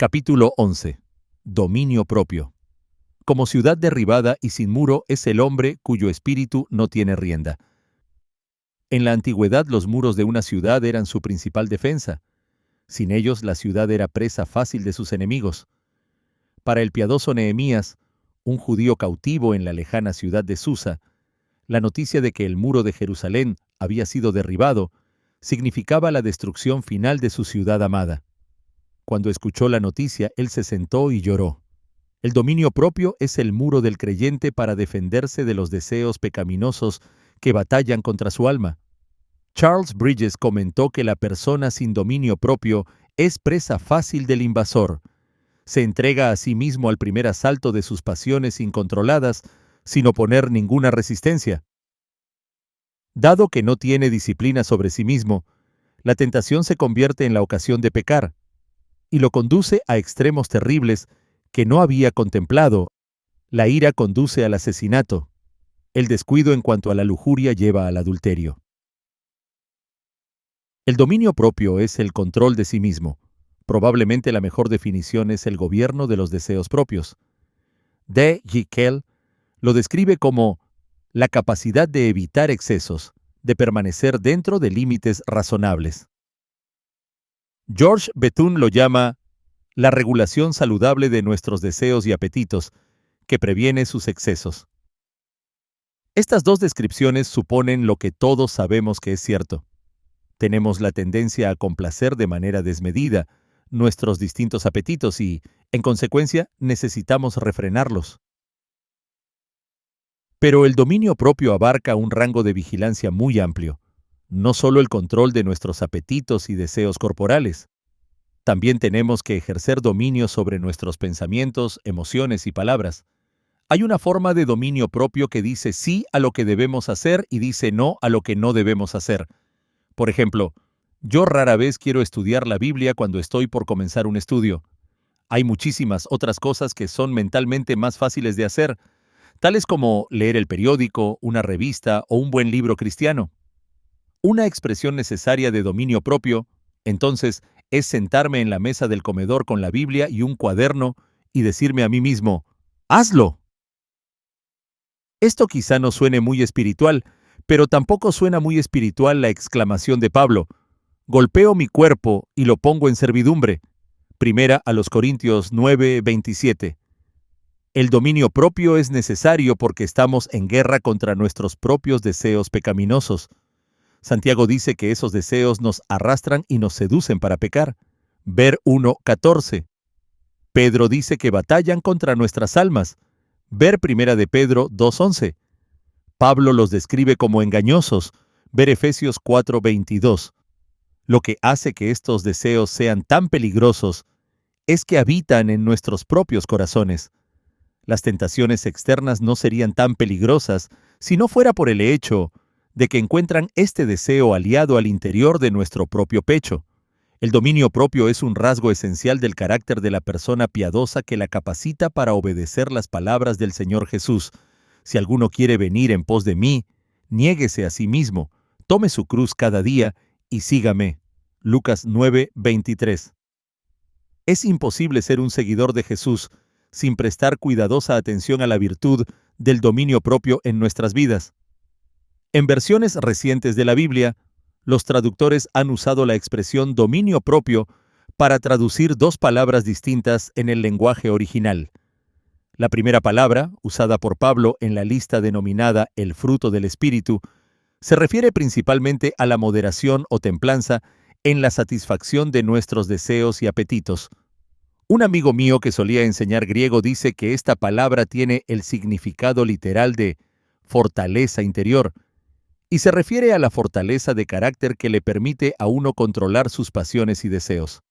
Capítulo 11. Dominio propio. Como ciudad derribada y sin muro es el hombre cuyo espíritu no tiene rienda. En la antigüedad los muros de una ciudad eran su principal defensa. Sin ellos la ciudad era presa fácil de sus enemigos. Para el piadoso Nehemías, un judío cautivo en la lejana ciudad de Susa, la noticia de que el muro de Jerusalén había sido derribado significaba la destrucción final de su ciudad amada. Cuando escuchó la noticia, él se sentó y lloró. El dominio propio es el muro del creyente para defenderse de los deseos pecaminosos que batallan contra su alma. Charles Bridges comentó que la persona sin dominio propio es presa fácil del invasor. Se entrega a sí mismo al primer asalto de sus pasiones incontroladas sin oponer ninguna resistencia. Dado que no tiene disciplina sobre sí mismo, la tentación se convierte en la ocasión de pecar y lo conduce a extremos terribles que no había contemplado. La ira conduce al asesinato. El descuido en cuanto a la lujuria lleva al adulterio. El dominio propio es el control de sí mismo. Probablemente la mejor definición es el gobierno de los deseos propios. D. G. Kell lo describe como la capacidad de evitar excesos, de permanecer dentro de límites razonables. George Bethune lo llama la regulación saludable de nuestros deseos y apetitos, que previene sus excesos. Estas dos descripciones suponen lo que todos sabemos que es cierto. Tenemos la tendencia a complacer de manera desmedida nuestros distintos apetitos y, en consecuencia, necesitamos refrenarlos. Pero el dominio propio abarca un rango de vigilancia muy amplio, no solo el control de nuestros apetitos y deseos corporales. También tenemos que ejercer dominio sobre nuestros pensamientos, emociones y palabras. Hay una forma de dominio propio que dice sí a lo que debemos hacer y dice no a lo que no debemos hacer. Por ejemplo, yo rara vez quiero estudiar la Biblia cuando estoy por comenzar un estudio. Hay muchísimas otras cosas que son mentalmente más fáciles de hacer, tales como leer el periódico, una revista o un buen libro cristiano. Una expresión necesaria de dominio propio, entonces, es sentarme en la mesa del comedor con la Biblia y un cuaderno y decirme a mí mismo, ¡hazlo! Esto quizá no suene muy espiritual, pero tampoco suena muy espiritual la exclamación de Pablo, golpeo mi cuerpo y lo pongo en servidumbre. Primera a los Corintios 9:27. El dominio propio es necesario porque estamos en guerra contra nuestros propios deseos pecaminosos. Santiago dice que esos deseos nos arrastran y nos seducen para pecar. Ver 1:14. Pedro dice que batallan contra nuestras almas. Ver 1 de Pedro 2:11. Pablo los describe como engañosos. Ver Efesios 4:22. Lo que hace que estos deseos sean tan peligrosos es que habitan en nuestros propios corazones. Las tentaciones externas no serían tan peligrosas si no fuera por el hecho de que encuentran este deseo aliado al interior de nuestro propio pecho. El dominio propio es un rasgo esencial del carácter de la persona piadosa que la capacita para obedecer las palabras del Señor Jesús. Si alguno quiere venir en pos de mí, niéguese a sí mismo, tome su cruz cada día y sígame. Lucas 9:23. Es imposible ser un seguidor de Jesús sin prestar cuidadosa atención a la virtud del dominio propio en nuestras vidas. En versiones recientes de la Biblia, los traductores han usado la expresión dominio propio para traducir dos palabras distintas en el lenguaje original. La primera palabra, usada por Pablo en la lista denominada el fruto del Espíritu, se refiere principalmente a la moderación o templanza en la satisfacción de nuestros deseos y apetitos. Un amigo mío que solía enseñar griego dice que esta palabra tiene el significado literal de fortaleza interior, y se refiere a la fortaleza de carácter que le permite a uno controlar sus pasiones y deseos.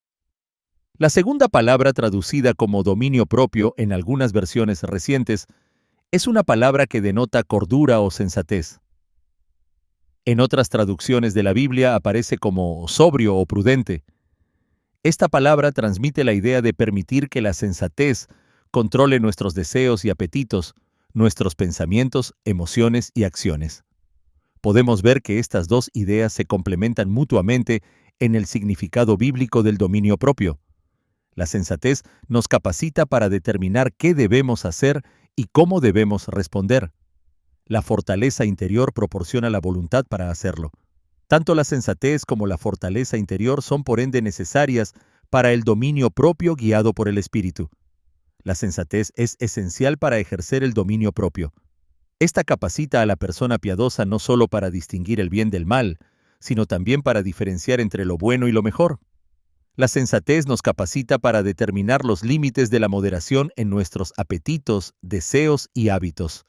La segunda palabra traducida como dominio propio en algunas versiones recientes es una palabra que denota cordura o sensatez. En otras traducciones de la Biblia aparece como sobrio o prudente. Esta palabra transmite la idea de permitir que la sensatez controle nuestros deseos y apetitos, nuestros pensamientos, emociones y acciones. Podemos ver que estas dos ideas se complementan mutuamente en el significado bíblico del dominio propio. La sensatez nos capacita para determinar qué debemos hacer y cómo debemos responder. La fortaleza interior proporciona la voluntad para hacerlo. Tanto la sensatez como la fortaleza interior son por ende necesarias para el dominio propio guiado por el Espíritu. La sensatez es esencial para ejercer el dominio propio. Esta capacita a la persona piadosa no solo para distinguir el bien del mal, sino también para diferenciar entre lo bueno y lo mejor. La sensatez nos capacita para determinar los límites de la moderación en nuestros apetitos, deseos y hábitos.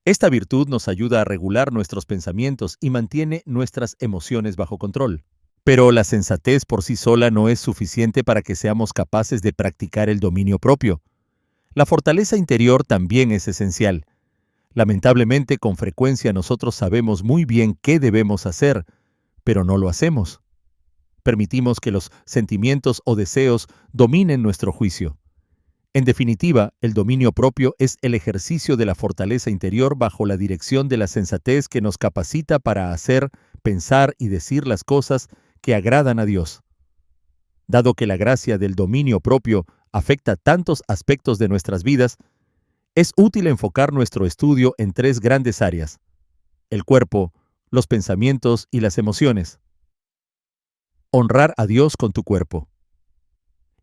Esta virtud nos ayuda a regular nuestros pensamientos y mantiene nuestras emociones bajo control. Pero la sensatez por sí sola no es suficiente para que seamos capaces de practicar el dominio propio. La fortaleza interior también es esencial. Lamentablemente, con frecuencia nosotros sabemos muy bien qué debemos hacer, pero no lo hacemos. Permitimos que los sentimientos o deseos dominen nuestro juicio. En definitiva, el dominio propio es el ejercicio de la fortaleza interior bajo la dirección de la sensatez que nos capacita para hacer, pensar y decir las cosas que agradan a Dios. Dado que la gracia del dominio propio afecta tantos aspectos de nuestras vidas, es útil enfocar nuestro estudio en tres grandes áreas: el cuerpo, los pensamientos y las emociones. Honrar a Dios con tu cuerpo.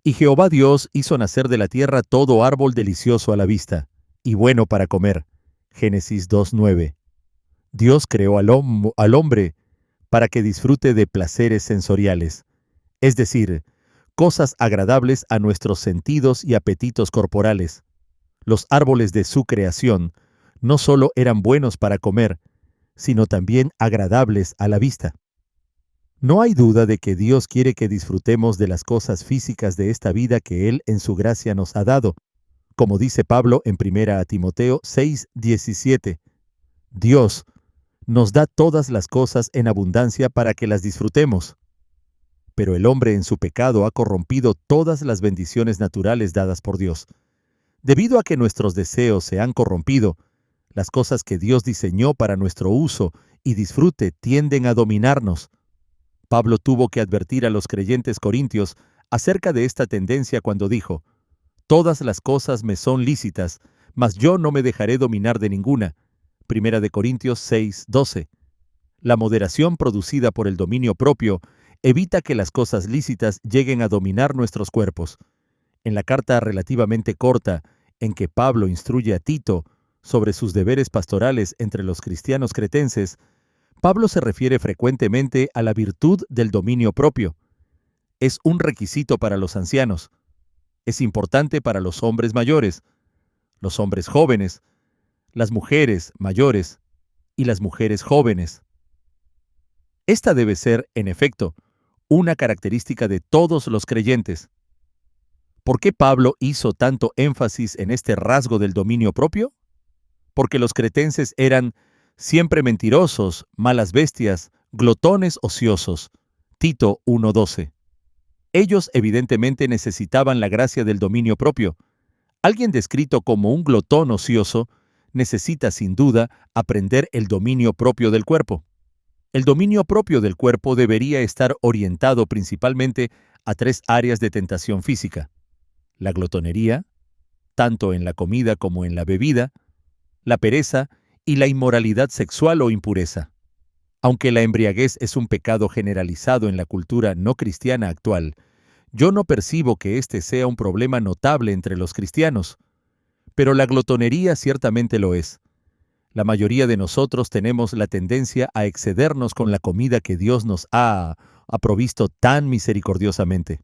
Y Jehová Dios hizo nacer de la tierra todo árbol delicioso a la vista, y bueno para comer. Génesis 2:9. Dios creó al hombre para que disfrute de placeres sensoriales, es decir, cosas agradables a nuestros sentidos y apetitos corporales. Los árboles de su creación no solo eran buenos para comer, sino también agradables a la vista. No hay duda de que Dios quiere que disfrutemos de las cosas físicas de esta vida que Él en su gracia nos ha dado. Como dice Pablo en 1 Timoteo 6:17, Dios nos da todas las cosas en abundancia para que las disfrutemos. Pero el hombre en su pecado ha corrompido todas las bendiciones naturales dadas por Dios. Debido a que nuestros deseos se han corrompido, las cosas que Dios diseñó para nuestro uso y disfrute tienden a dominarnos. Pablo tuvo que advertir a los creyentes corintios acerca de esta tendencia cuando dijo: «Todas las cosas me son lícitas, mas yo no me dejaré dominar de ninguna». 1 Corintios 6:12. La moderación producida por el dominio propio evita que las cosas lícitas lleguen a dominar nuestros cuerpos. En la carta relativamente corta en que Pablo instruye a Tito sobre sus deberes pastorales entre los cristianos cretenses, Pablo se refiere frecuentemente a la virtud del dominio propio. Es un requisito para los ancianos. Es importante para los hombres mayores, los hombres jóvenes, las mujeres mayores y las mujeres jóvenes. Esta debe ser, en efecto, una característica de todos los creyentes. ¿Por qué Pablo hizo tanto énfasis en este rasgo del dominio propio? Porque los cretenses eran siempre mentirosos, malas bestias, glotones ociosos. Tito 1:12. Ellos evidentemente necesitaban la gracia del dominio propio. Alguien descrito como un glotón ocioso necesita sin duda aprender el dominio propio del cuerpo. El dominio propio del cuerpo debería estar orientado principalmente a tres áreas de tentación física: la glotonería, tanto en la comida como en la bebida, la pereza y la inmoralidad sexual o impureza. Aunque la embriaguez es un pecado generalizado en la cultura no cristiana actual, yo no percibo que este sea un problema notable entre los cristianos. Pero la glotonería ciertamente lo es. La mayoría de nosotros tenemos la tendencia a excedernos con la comida que Dios nos ha provisto tan misericordiosamente.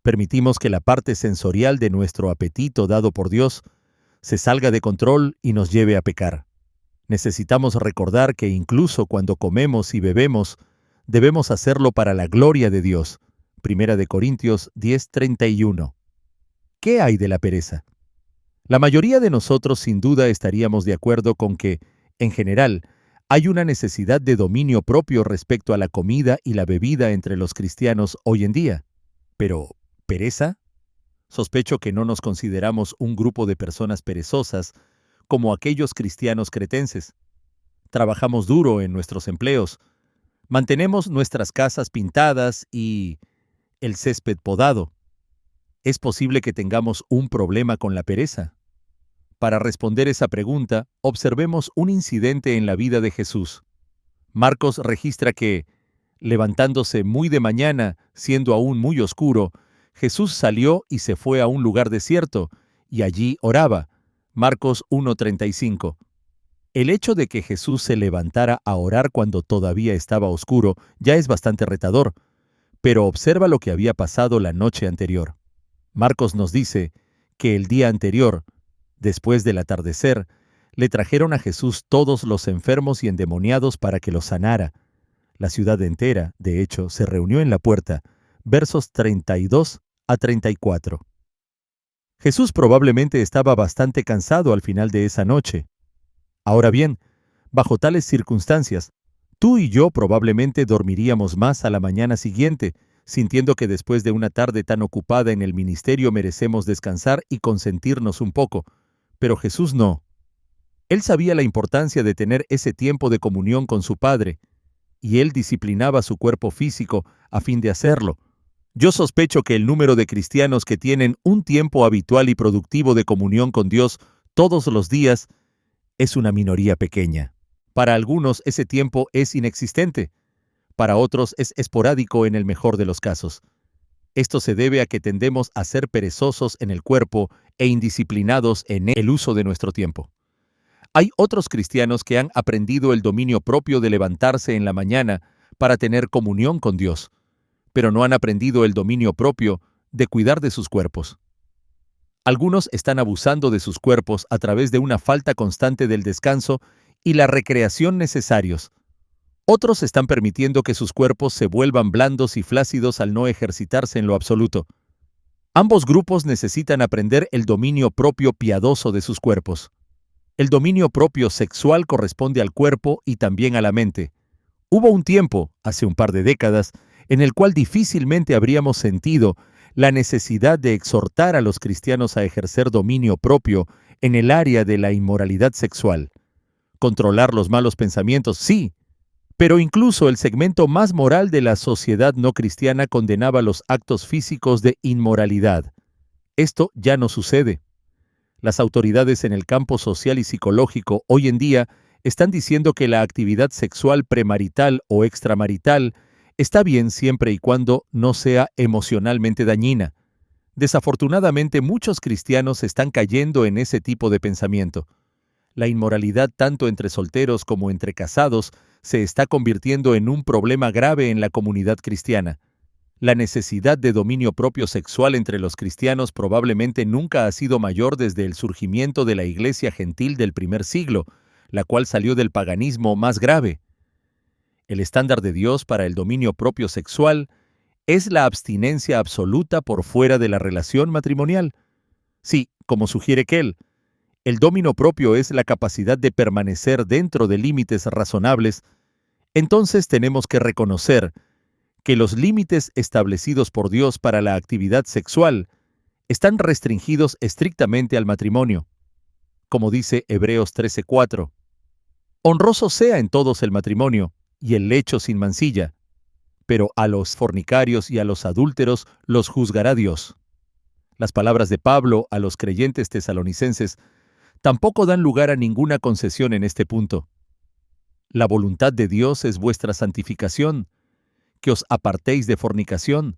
Permitimos que la parte sensorial de nuestro apetito dado por Dios se salga de control y nos lleve a pecar. Necesitamos recordar que incluso cuando comemos y bebemos, debemos hacerlo para la gloria de Dios. 1 Corintios 10:31. ¿Qué hay de la pereza? La mayoría de nosotros sin duda estaríamos de acuerdo con que, en general, hay una necesidad de dominio propio respecto a la comida y la bebida entre los cristianos hoy en día. Pero, ¿pereza? Sospecho que no nos consideramos un grupo de personas perezosas como aquellos cristianos cretenses. Trabajamos duro en nuestros empleos, mantenemos nuestras casas pintadas y el césped podado. ¿Es posible que tengamos un problema con la pereza? Para responder esa pregunta, observemos un incidente en la vida de Jesús. Marcos registra que, levantándose muy de mañana, siendo aún muy oscuro, Jesús salió y se fue a un lugar desierto, y allí oraba. Marcos 1:35. El hecho de que Jesús se levantara a orar cuando todavía estaba oscuro ya es bastante retador, pero observa lo que había pasado la noche anterior. Marcos nos dice que el día anterior, después del atardecer, le trajeron a Jesús todos los enfermos y endemoniados para que los sanara. La ciudad entera, de hecho, se reunió en la puerta, versos 32 a 34. Jesús probablemente estaba bastante cansado al final de esa noche. Ahora bien, bajo tales circunstancias, tú y yo probablemente dormiríamos más a la mañana siguiente, sintiendo que después de una tarde tan ocupada en el ministerio merecemos descansar y consentirnos un poco. Pero Jesús no. Él sabía la importancia de tener ese tiempo de comunión con su Padre, y él disciplinaba su cuerpo físico a fin de hacerlo. Yo sospecho que el número de cristianos que tienen un tiempo habitual y productivo de comunión con Dios todos los días es una minoría pequeña. Para algunos ese tiempo es inexistente, para otros es esporádico en el mejor de los casos. Esto se debe a que tendemos a ser perezosos en el cuerpo e indisciplinados en el uso de nuestro tiempo. Hay otros cristianos que han aprendido el dominio propio de levantarse en la mañana para tener comunión con Dios, pero no han aprendido el dominio propio de cuidar de sus cuerpos. Algunos están abusando de sus cuerpos a través de una falta constante del descanso y la recreación necesarios. Otros están permitiendo que sus cuerpos se vuelvan blandos y flácidos al no ejercitarse en lo absoluto. Ambos grupos necesitan aprender el dominio propio piadoso de sus cuerpos. El dominio propio sexual corresponde al cuerpo y también a la mente. Hubo un tiempo, hace un par de décadas, en el cual difícilmente habríamos sentido la necesidad de exhortar a los cristianos a ejercer dominio propio en el área de la inmoralidad sexual. Controlar los malos pensamientos, sí, pero incluso el segmento más moral de la sociedad no cristiana condenaba los actos físicos de inmoralidad. Esto ya no sucede. Las autoridades en el campo social y psicológico hoy en día están diciendo que la actividad sexual premarital o extramarital está bien siempre y cuando no sea emocionalmente dañina. Desafortunadamente, muchos cristianos están cayendo en ese tipo de pensamiento. La inmoralidad tanto entre solteros como entre casados se está convirtiendo en un problema grave en la comunidad cristiana. La necesidad de dominio propio sexual entre los cristianos probablemente nunca ha sido mayor desde el surgimiento de la iglesia gentil del primer siglo, la cual salió del paganismo más grave. El estándar de Dios para el dominio propio sexual es la abstinencia absoluta por fuera de la relación matrimonial. Sí, como sugiere Kell, el dominio propio es la capacidad de permanecer dentro de límites razonables. Entonces tenemos que reconocer que los límites establecidos por Dios para la actividad sexual están restringidos estrictamente al matrimonio. Como dice Hebreos 13:4, honroso sea en todos el matrimonio y el lecho sin mancilla, pero a los fornicarios y a los adúlteros los juzgará Dios. Las palabras de Pablo a los creyentes tesalonicenses tampoco dan lugar a ninguna concesión en este punto. La voluntad de Dios es vuestra santificación, que os apartéis de fornicación,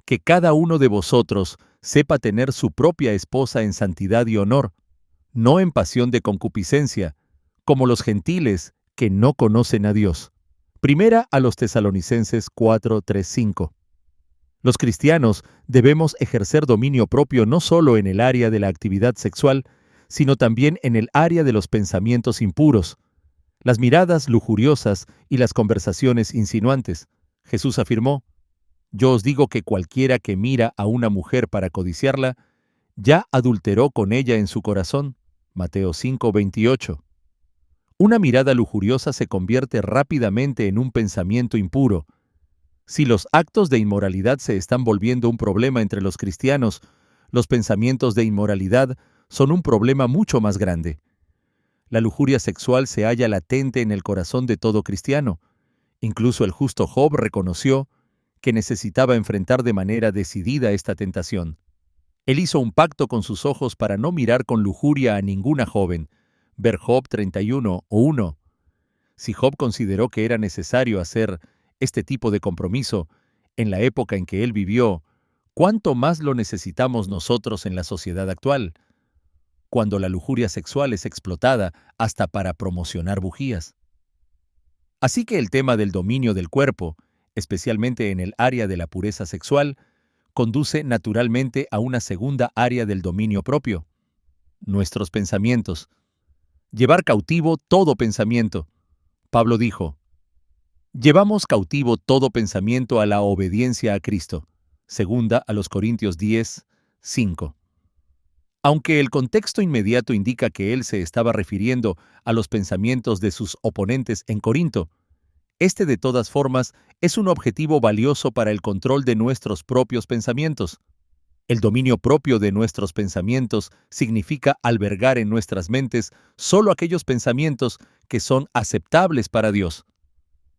que cada uno de vosotros sepa tener su propia esposa en santidad y honor, no en pasión de concupiscencia, como los gentiles que no conocen a Dios. Primera a los Tesalonicenses 4:3-5. Los cristianos debemos ejercer dominio propio no solo en el área de la actividad sexual, sino también en el área de los pensamientos impuros, las miradas lujuriosas y las conversaciones insinuantes. Jesús afirmó, «Yo os digo que cualquiera que mira a una mujer para codiciarla, ya adulteró con ella en su corazón». Mateo 5:28. Una mirada lujuriosa se convierte rápidamente en un pensamiento impuro. Si los actos de inmoralidad se están volviendo un problema entre los cristianos, los pensamientos de inmoralidad son un problema mucho más grande. La lujuria sexual se halla latente en el corazón de todo cristiano. Incluso el justo Job reconoció que necesitaba enfrentar de manera decidida esta tentación. Él hizo un pacto con sus ojos para no mirar con lujuria a ninguna joven. Ver Job 31:1. Si Job consideró que era necesario hacer este tipo de compromiso en la época en que él vivió, ¿cuánto más lo necesitamos nosotros en la sociedad actual, cuando la lujuria sexual es explotada hasta para promocionar bujías? Así que el tema del dominio del cuerpo, especialmente en el área de la pureza sexual, conduce naturalmente a una segunda área del dominio propio: nuestros pensamientos. Llevar cautivo todo pensamiento. Pablo dijo: llevamos cautivo todo pensamiento a la obediencia a Cristo. Segunda a los Corintios 10:5. Aunque el contexto inmediato indica que él se estaba refiriendo a los pensamientos de sus oponentes en Corinto, este de todas formas es un objetivo valioso para el control de nuestros propios pensamientos. El dominio propio de nuestros pensamientos significa albergar en nuestras mentes solo aquellos pensamientos que son aceptables para Dios.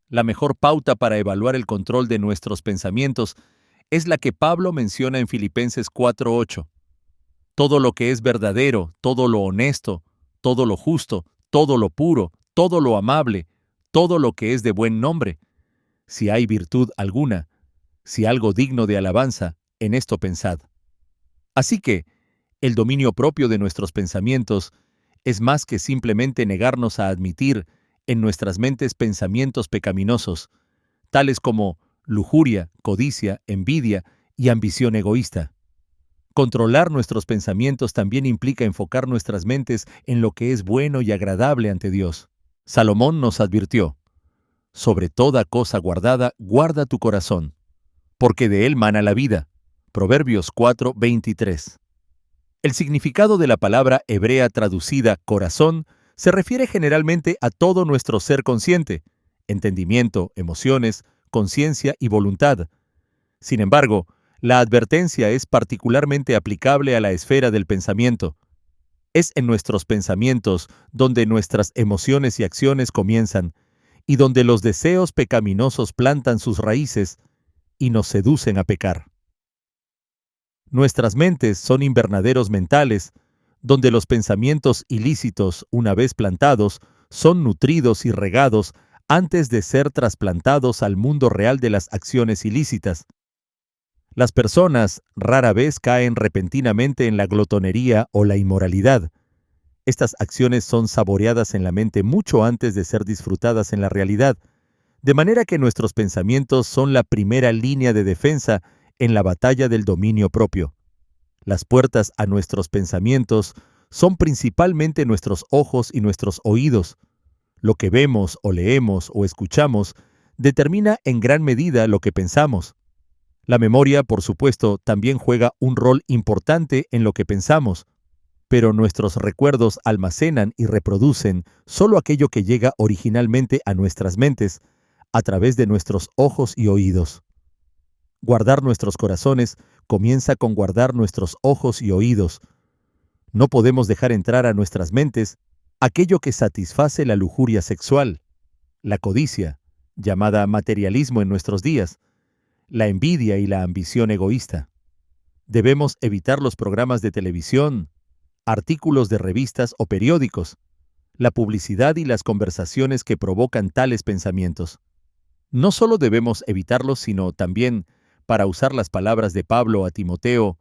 La mejor pauta para evaluar el control de nuestros pensamientos es la que Pablo menciona en Filipenses 4:8. Todo lo que es verdadero, todo lo honesto, todo lo justo, todo lo puro, todo lo amable, todo lo que es de buen nombre. Si hay virtud alguna, si algo digno de alabanza, en esto pensad. Así que, el dominio propio de nuestros pensamientos es más que simplemente negarnos a admitir en nuestras mentes pensamientos pecaminosos, tales como lujuria, codicia, envidia y ambición egoísta. Controlar nuestros pensamientos también implica enfocar nuestras mentes en lo que es bueno y agradable ante Dios. Salomón nos advirtió: sobre toda cosa guardada, guarda tu corazón, porque de él mana la vida. Proverbios 4:23. El significado de la palabra hebrea traducida corazón se refiere generalmente a todo nuestro ser consciente: entendimiento, emociones, conciencia y voluntad. Sin embargo, la advertencia es particularmente aplicable a la esfera del pensamiento. Es en nuestros pensamientos donde nuestras emociones y acciones comienzan, y donde los deseos pecaminosos plantan sus raíces y nos seducen a pecar. Nuestras mentes son invernaderos mentales, donde los pensamientos ilícitos, una vez plantados, son nutridos y regados antes de ser trasplantados al mundo real de las acciones ilícitas. Las personas rara vez caen repentinamente en la glotonería o la inmoralidad. Estas acciones son saboreadas en la mente mucho antes de ser disfrutadas en la realidad, de manera que nuestros pensamientos son la primera línea de defensa en la batalla del dominio propio. Las puertas a nuestros pensamientos son principalmente nuestros ojos y nuestros oídos. Lo que vemos o leemos o escuchamos determina en gran medida lo que pensamos. La memoria, por supuesto, también juega un rol importante en lo que pensamos, pero nuestros recuerdos almacenan y reproducen solo aquello que llega originalmente a nuestras mentes a través de nuestros ojos y oídos. Guardar nuestros corazones comienza con guardar nuestros ojos y oídos. No podemos dejar entrar a nuestras mentes aquello que satisface la lujuria sexual, la codicia, llamada materialismo en nuestros días, la envidia y la ambición egoísta. Debemos evitar los programas de televisión, artículos de revistas o periódicos, la publicidad y las conversaciones que provocan tales pensamientos. No solo debemos evitarlos, sino también, para usar las palabras de Pablo a Timoteo,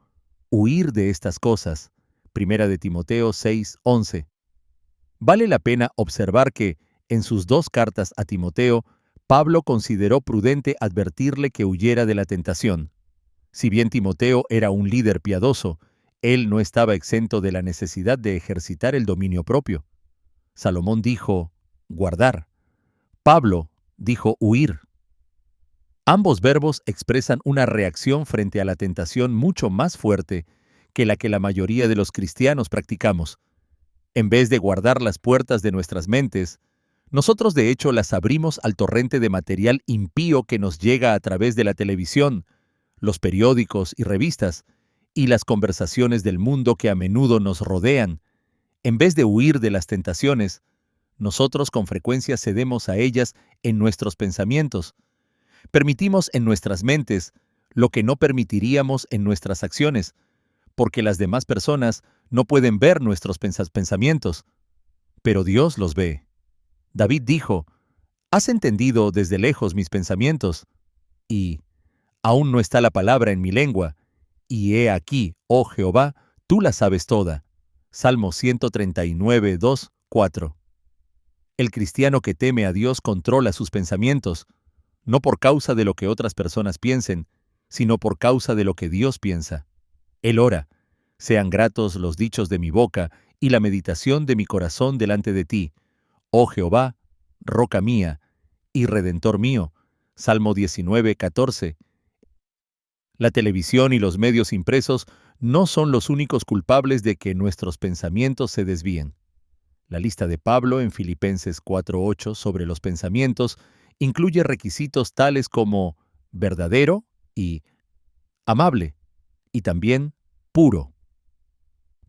huir de estas cosas. Primera de Timoteo 6:11. Vale la pena observar que, en sus dos cartas a Timoteo, Pablo consideró prudente advertirle que huyera de la tentación. Si bien Timoteo era un líder piadoso, él no estaba exento de la necesidad de ejercitar el dominio propio. Salomón dijo guardar. Pablo dijo huir. Ambos verbos expresan una reacción frente a la tentación mucho más fuerte que la mayoría de los cristianos practicamos. En vez de guardar las puertas de nuestras mentes, nosotros de hecho las abrimos al torrente de material impío que nos llega a través de la televisión, los periódicos y revistas, y las conversaciones del mundo que a menudo nos rodean. En vez de huir de las tentaciones, nosotros con frecuencia cedemos a ellas en nuestros pensamientos. Permitimos en nuestras mentes lo que no permitiríamos en nuestras acciones, porque las demás personas no pueden ver nuestros pensamientos, pero Dios los ve. David dijo, «Has entendido desde lejos mis pensamientos, y aún no está la palabra en mi lengua, y he aquí, oh Jehová, tú la sabes toda». Salmo 139, 2, 4. El cristiano que teme a Dios controla sus pensamientos, no por causa de lo que otras personas piensen, sino por causa de lo que Dios piensa. Él ora, «Sean gratos los dichos de mi boca y la meditación de mi corazón delante de ti, oh Jehová, roca mía y redentor mío». Salmo 19, 14. La televisión y los medios impresos no son los únicos culpables de que nuestros pensamientos se desvíen. La lista de Pablo en Filipenses 4:8 sobre los pensamientos incluye requisitos tales como verdadero y amable, y también puro.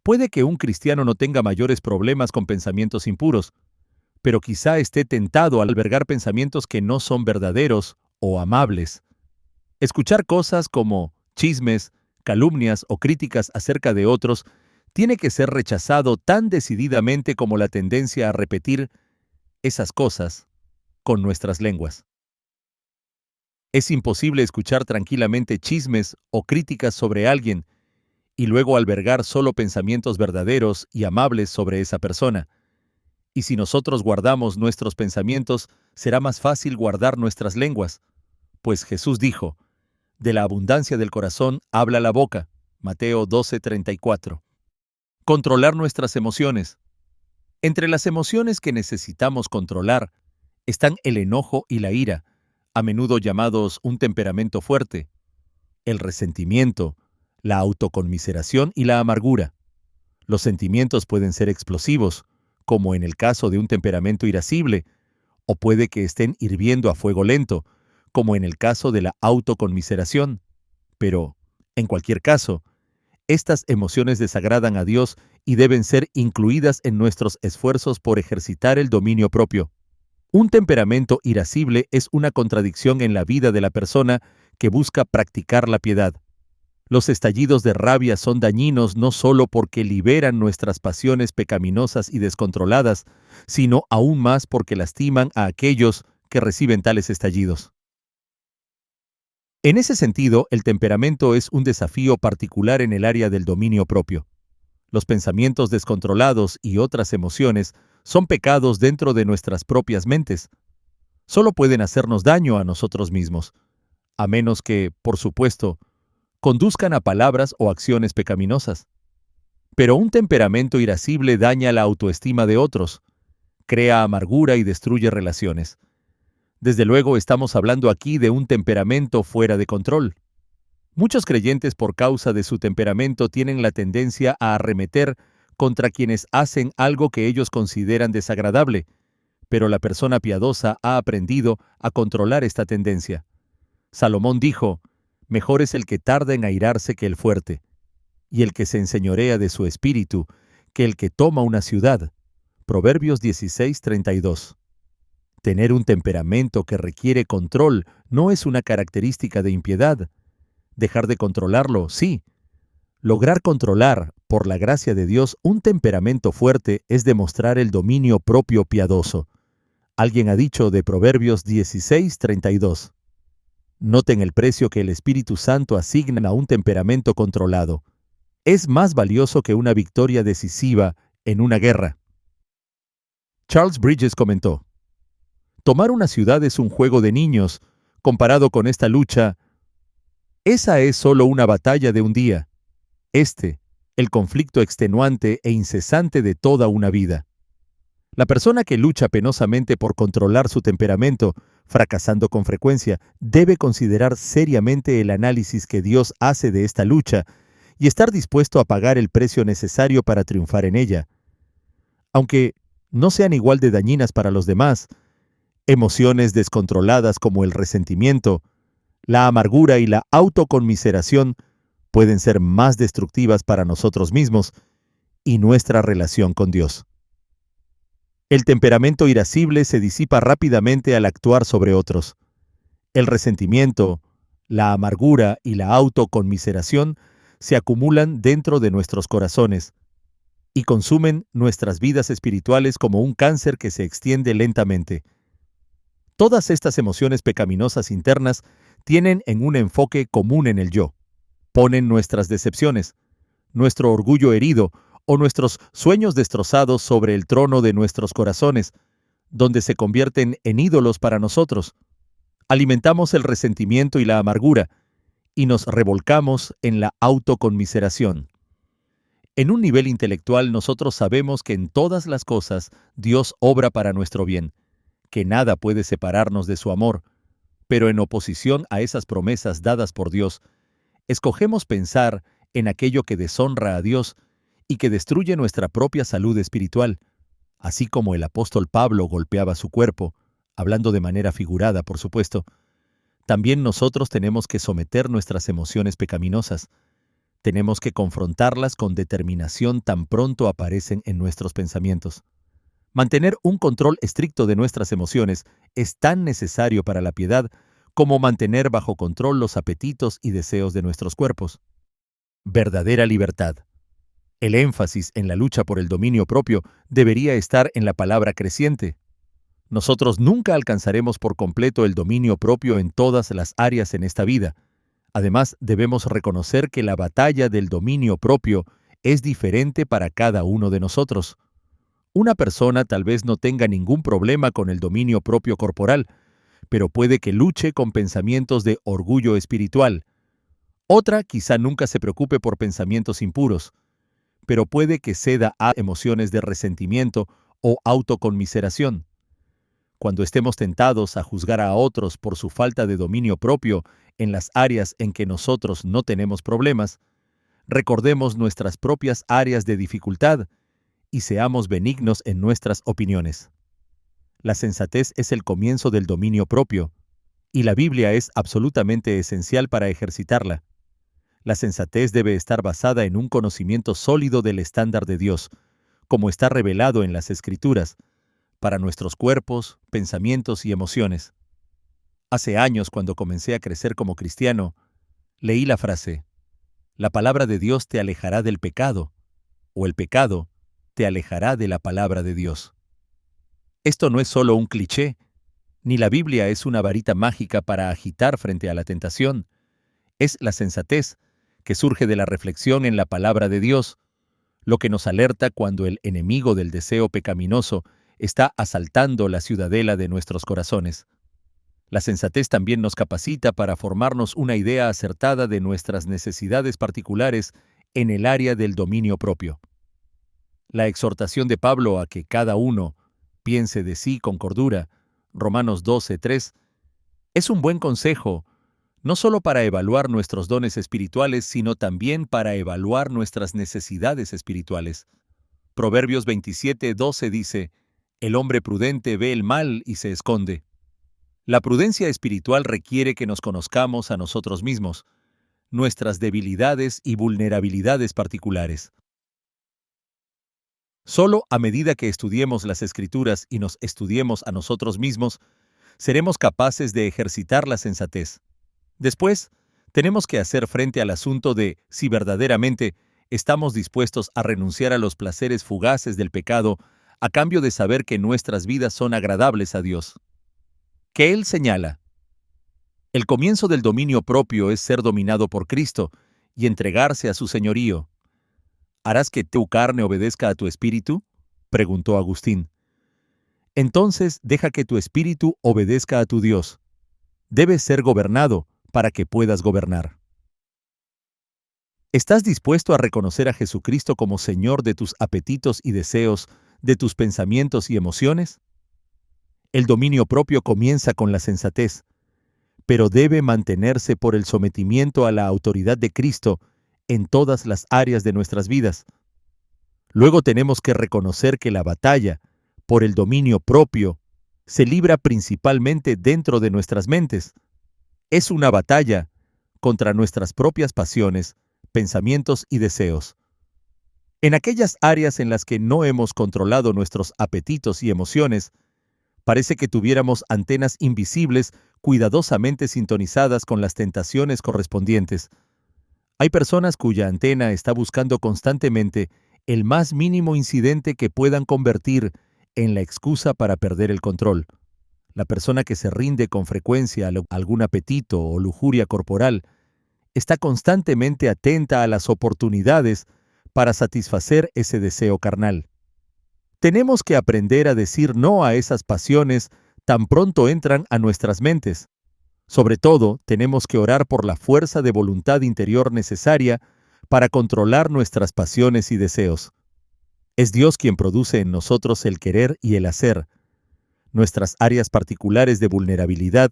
Puede que un cristiano no tenga mayores problemas con pensamientos impuros, pero quizá esté tentado al albergar pensamientos que no son verdaderos o amables. Escuchar cosas como chismes, calumnias o críticas acerca de otros tiene que ser rechazado tan decididamente como la tendencia a repetir esas cosas con nuestras lenguas. Es imposible escuchar tranquilamente chismes o críticas sobre alguien y luego albergar solo pensamientos verdaderos y amables sobre esa persona. Y si nosotros guardamos nuestros pensamientos, será más fácil guardar nuestras lenguas. Pues Jesús dijo, «De la abundancia del corazón habla la boca». Mateo 12:34. Controlar nuestras emociones. Entre las emociones que necesitamos controlar están el enojo y la ira, a menudo llamados un temperamento fuerte, el resentimiento, la autoconmiseración y la amargura. Los sentimientos pueden ser explosivos, como en el caso de un temperamento irascible, o puede que estén hirviendo a fuego lento, como en el caso de la autoconmiseración. Pero, en cualquier caso, estas emociones desagradan a Dios y deben ser incluidas en nuestros esfuerzos por ejercitar el dominio propio. Un temperamento irascible es una contradicción en la vida de la persona que busca practicar la piedad. Los estallidos de rabia son dañinos no solo porque liberan nuestras pasiones pecaminosas y descontroladas, sino aún más porque lastiman a aquellos que reciben tales estallidos. En ese sentido, el temperamento es un desafío particular en el área del dominio propio. Los pensamientos descontrolados y otras emociones son pecados dentro de nuestras propias mentes. Solo pueden hacernos daño a nosotros mismos, a menos que, por supuesto, conduzcan a palabras o acciones pecaminosas. Pero un temperamento irascible daña la autoestima de otros, crea amargura y destruye relaciones. Desde luego, estamos hablando aquí de un temperamento fuera de control. Muchos creyentes, por causa de su temperamento, tienen la tendencia a arremeter contra quienes hacen algo que ellos consideran desagradable, pero la persona piadosa ha aprendido a controlar esta tendencia. Salomón dijo, «Mejor es el que tarda en airarse que el fuerte, y el que se enseñorea de su espíritu que el que toma una ciudad». Proverbios 16:32. Tener un temperamento que requiere control no es una característica de impiedad. Dejar de controlarlo, sí. Lograr controlar, por la gracia de Dios, un temperamento fuerte es demostrar el dominio propio piadoso. Alguien ha dicho de Proverbios 16:32. Noten el precio que el Espíritu Santo asigna a un temperamento controlado. Es más valioso que una victoria decisiva en una guerra. Charles Bridges comentó, «Tomar una ciudad es un juego de niños, comparado con esta lucha. Esa es solo una batalla de un día. El conflicto extenuante e incesante de toda una vida». La persona que lucha penosamente por controlar su temperamento, fracasando con frecuencia, debe considerar seriamente el análisis que Dios hace de esta lucha y estar dispuesto a pagar el precio necesario para triunfar en ella. Aunque no sean igual de dañinas para los demás, emociones descontroladas como el resentimiento, la amargura y la autoconmiseración pueden ser más destructivas para nosotros mismos y nuestra relación con Dios. El temperamento irascible se disipa rápidamente al actuar sobre otros. El resentimiento, la amargura y la autoconmiseración se acumulan dentro de nuestros corazones y consumen nuestras vidas espirituales como un cáncer que se extiende lentamente. Todas estas emociones pecaminosas internas tienen en un enfoque común en el yo. Ponen nuestras decepciones, nuestro orgullo herido o nuestros sueños destrozados sobre el trono de nuestros corazones, donde se convierten en ídolos para nosotros. Alimentamos el resentimiento y la amargura, y nos revolcamos en la autoconmiseración. En un nivel intelectual nosotros sabemos que en todas las cosas Dios obra para nuestro bien, que nada puede separarnos de su amor, pero en oposición a esas promesas dadas por Dios, escogemos pensar en aquello que deshonra a Dios y que destruye nuestra propia salud espiritual, así como el apóstol Pablo golpeaba su cuerpo, hablando de manera figurada, por supuesto. También nosotros tenemos que someter nuestras emociones pecaminosas. Tenemos que confrontarlas con determinación tan pronto aparecen en nuestros pensamientos. Mantener un control estricto de nuestras emociones es tan necesario para la piedad como mantener bajo control los apetitos y deseos de nuestros cuerpos. Verdadera libertad. El énfasis en la lucha por el dominio propio debería estar en la palabra creciente. Nosotros nunca alcanzaremos por completo el dominio propio en todas las áreas en esta vida. Además, debemos reconocer que la batalla del dominio propio es diferente para cada uno de nosotros. Una persona tal vez no tenga ningún problema con el dominio propio corporal, pero puede que luche con pensamientos de orgullo espiritual. Otra quizá nunca se preocupe por pensamientos impuros, pero puede que ceda a emociones de resentimiento o autoconmiseración. Cuando estemos tentados a juzgar a otros por su falta de dominio propio en las áreas en que nosotros no tenemos problemas, recordemos nuestras propias áreas de dificultad y seamos benignos en nuestras opiniones. La sensatez es el comienzo del dominio propio, y la Biblia es absolutamente esencial para ejercitarla. La sensatez debe estar basada en un conocimiento sólido del estándar de Dios, como está revelado en las Escrituras, para nuestros cuerpos, pensamientos y emociones. Hace años, cuando comencé a crecer como cristiano, leí la frase: la palabra de Dios te alejará del pecado, o el pecado te alejará de la palabra de Dios. Esto no es solo un cliché, ni la Biblia es una varita mágica para agitar frente a la tentación. Es la sensatez que surge de la reflexión en la palabra de Dios, lo que nos alerta cuando el enemigo del deseo pecaminoso está asaltando la ciudadela de nuestros corazones. La sensatez también nos capacita para formarnos una idea acertada de nuestras necesidades particulares en el área del dominio propio. La exhortación de Pablo a que cada uno piense de sí con cordura, Romanos 12:3, es un buen consejo, no solo para evaluar nuestros dones espirituales, sino también para evaluar nuestras necesidades espirituales. Proverbios 27:12 dice: el hombre prudente ve el mal y se esconde. La prudencia espiritual requiere que nos conozcamos a nosotros mismos, nuestras debilidades y vulnerabilidades particulares. Solo a medida que estudiemos las Escrituras y nos estudiemos a nosotros mismos, seremos capaces de ejercitar la sensatez. Después, tenemos que hacer frente al asunto de si verdaderamente estamos dispuestos a renunciar a los placeres fugaces del pecado a cambio de saber que nuestras vidas son agradables a Dios. Que Él señala: el comienzo del dominio propio es ser dominado por Cristo y entregarse a su señorío. ¿Harás que tu carne obedezca a tu espíritu?, preguntó Agustín. Entonces deja que tu espíritu obedezca a tu Dios. Debes ser gobernado para que puedas gobernar. ¿Estás dispuesto a reconocer a Jesucristo como Señor de tus apetitos y deseos, de tus pensamientos y emociones? El dominio propio comienza con la sensatez, pero debe mantenerse por el sometimiento a la autoridad de Cristo en todas las áreas de nuestras vidas. Luego tenemos que reconocer que la batalla por el dominio propio se libra principalmente dentro de nuestras mentes. Es una batalla contra nuestras propias pasiones, pensamientos y deseos. En aquellas áreas en las que no hemos controlado nuestros apetitos y emociones, parece que tuviéramos antenas invisibles cuidadosamente sintonizadas con las tentaciones correspondientes. Hay personas cuya antena está buscando constantemente el más mínimo incidente que puedan convertir en la excusa para perder el control. La persona que se rinde con frecuencia a algún apetito o lujuria corporal está constantemente atenta a las oportunidades para satisfacer ese deseo carnal. Tenemos que aprender a decir no a esas pasiones tan pronto entran a nuestras mentes. Sobre todo, tenemos que orar por la fuerza de voluntad interior necesaria para controlar nuestras pasiones y deseos. Es Dios quien produce en nosotros el querer y el hacer. Nuestras áreas particulares de vulnerabilidad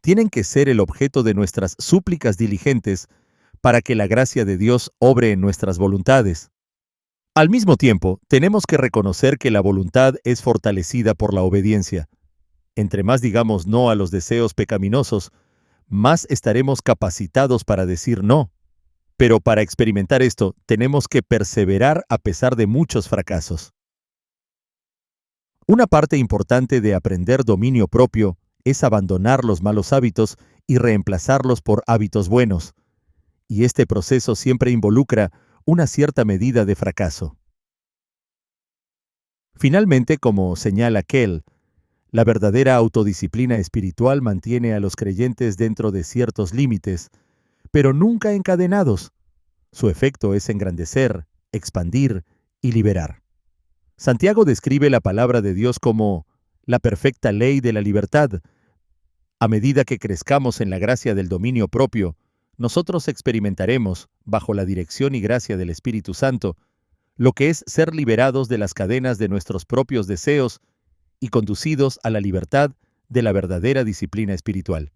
tienen que ser el objeto de nuestras súplicas diligentes para que la gracia de Dios obre en nuestras voluntades. Al mismo tiempo, tenemos que reconocer que la voluntad es fortalecida por la obediencia. Entre más digamos no a los deseos pecaminosos, más estaremos capacitados para decir no. Pero para experimentar esto, tenemos que perseverar a pesar de muchos fracasos. Una parte importante de aprender dominio propio es abandonar los malos hábitos y reemplazarlos por hábitos buenos. Y este proceso siempre involucra una cierta medida de fracaso. Finalmente, como señala Kell, la verdadera autodisciplina espiritual mantiene a los creyentes dentro de ciertos límites, pero nunca encadenados. Su efecto es engrandecer, expandir y liberar. Santiago describe la palabra de Dios como la perfecta ley de la libertad. A medida que crezcamos en la gracia del dominio propio, nosotros experimentaremos, bajo la dirección y gracia del Espíritu Santo, lo que es ser liberados de las cadenas de nuestros propios deseos y conducidos a la libertad de la verdadera disciplina espiritual.